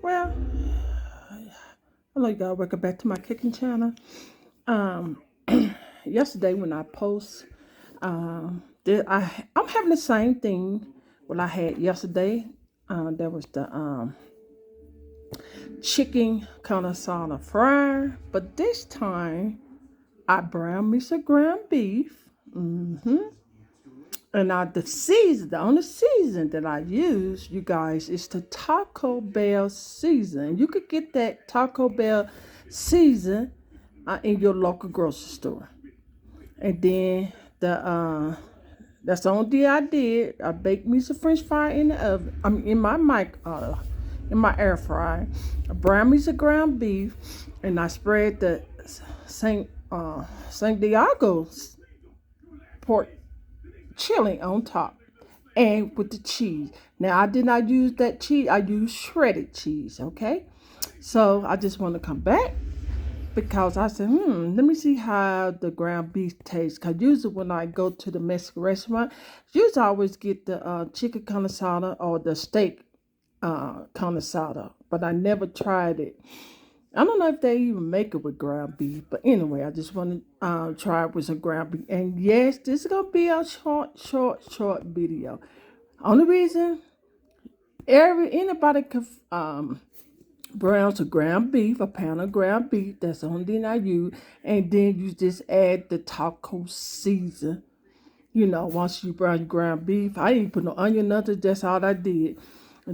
Well, hello, y'all. Welcome back to my cooking channel. Um, Yesterday when I post, I'm having the same thing what I had yesterday. That was the chicken sauna fryer, but this time I browned me some ground beef. And the only season that I use, you guys, is the Taco Bell season. You could get that Taco Bell season in your local grocery store. And then that's the only thing I did. I baked me some French fry in the oven. I mean, in my air fryer. I browned me some ground beef, and I spread the Santiago's pork chili on top and with the cheese. Now I did not use that cheese. I used shredded cheese. Okay, so I just want to come back because I said, let me see how the ground beef tastes. Cause usually when I go to the Mexican restaurant, usually I always get the chicken carne asada or the steak carne asada, but I never tried it. I don't know if they even make it with ground beef, but anyway, I just want to try it with some ground beef. And yes, this is gonna be a short video. Only reason anybody can brown to ground beef, a pound of ground beef. That's the only thing I use, and then you just add the taco season. Once you brown your ground beef, I didn't put no onion, nothing. That's all I did.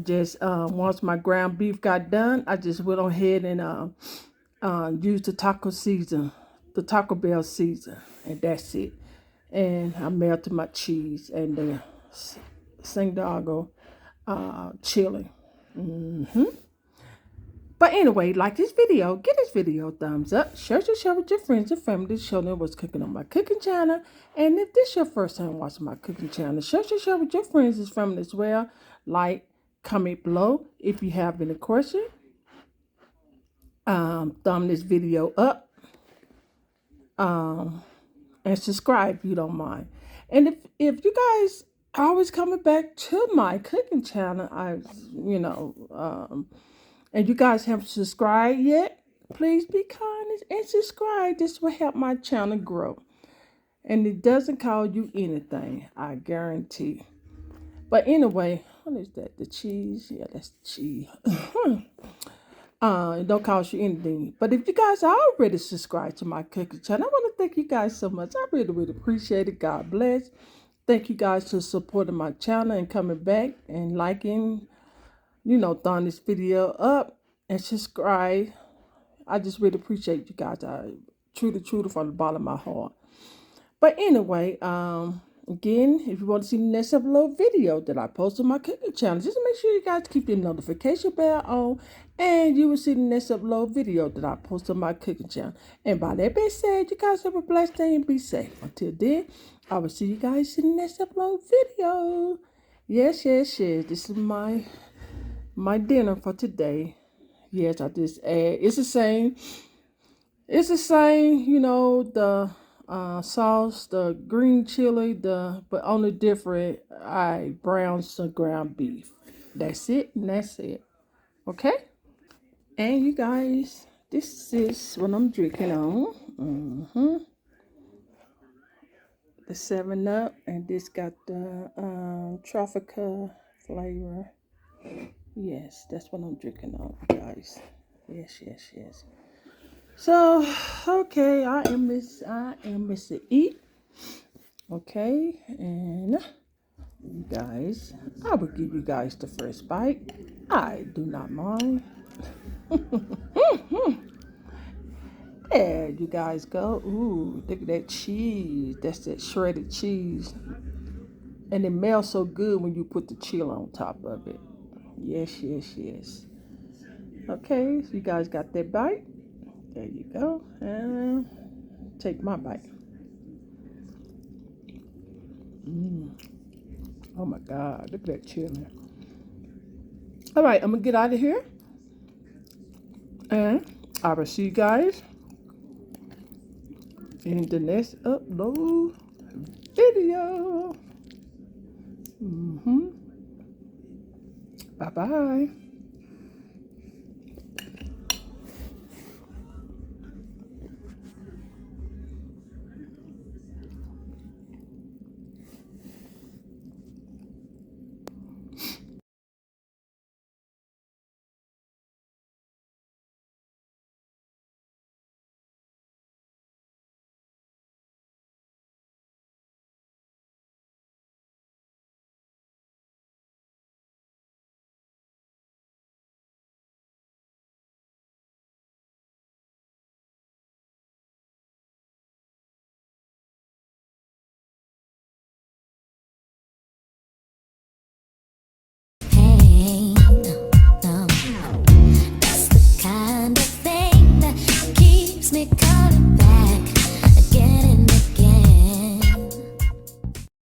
Just once my ground beef got done, I just went on ahead and used the taco season, the Taco Bell season, and that's it. And I melted my cheese and the Santiago chili. But anyway, like this video, give this video a thumbs up, share with your friends and family, show them what's cooking on my cooking channel. And if this your first time watching my cooking channel, share with your friends and family as well. Like, comment below if you have any question. Thumb this video up. And subscribe if you don't mind. And if you guys are always coming back to my cooking channel, and you guys haven't subscribed yet, please be kind and subscribe. This will help my channel grow. And it doesn't cost you anything, I guarantee. But anyway, what is that? The cheese? Yeah, that's the cheese. It don't cost you anything. But if you guys are already subscribed to my cooking channel, I want to thank you guys so much. I really appreciate it. God bless. Thank you guys for supporting my channel and coming back and liking, throwing this video up and subscribe. I just really appreciate you guys. I truly from the bottom of my heart. But anyway, again, if you want to see the next upload video that I post on my cooking channel, just make sure you guys keep your notification bell on, and you will see the next upload video that I post on my cooking channel. And by that being said, you guys have a blessed day and be safe. Until then, I will see you guys in the next upload video. Yes. This is my dinner for today. Yes, I just add. It's the same. The sauce, the green chili, but only different. I brown some ground beef. That's it, and that's it. Okay. And you guys, this is what I'm drinking on. The 7 Up, and this got the Tropica flavor. Yes, that's what I'm drinking on, guys. Yes. So, okay, I am Mr. E. Okay, and you guys, I will give you guys the first bite. I do not mind. There you guys go. Ooh, look at that cheese. That's that shredded cheese. And it melts so good when you put the chili on top of it. Yes. Okay, so you guys got that bite. There you go. And take my bite. Oh my God, look at that chili. All right, I'm gonna get out of here. And I will see you guys in the next upload video. Bye bye. keeps me coming back.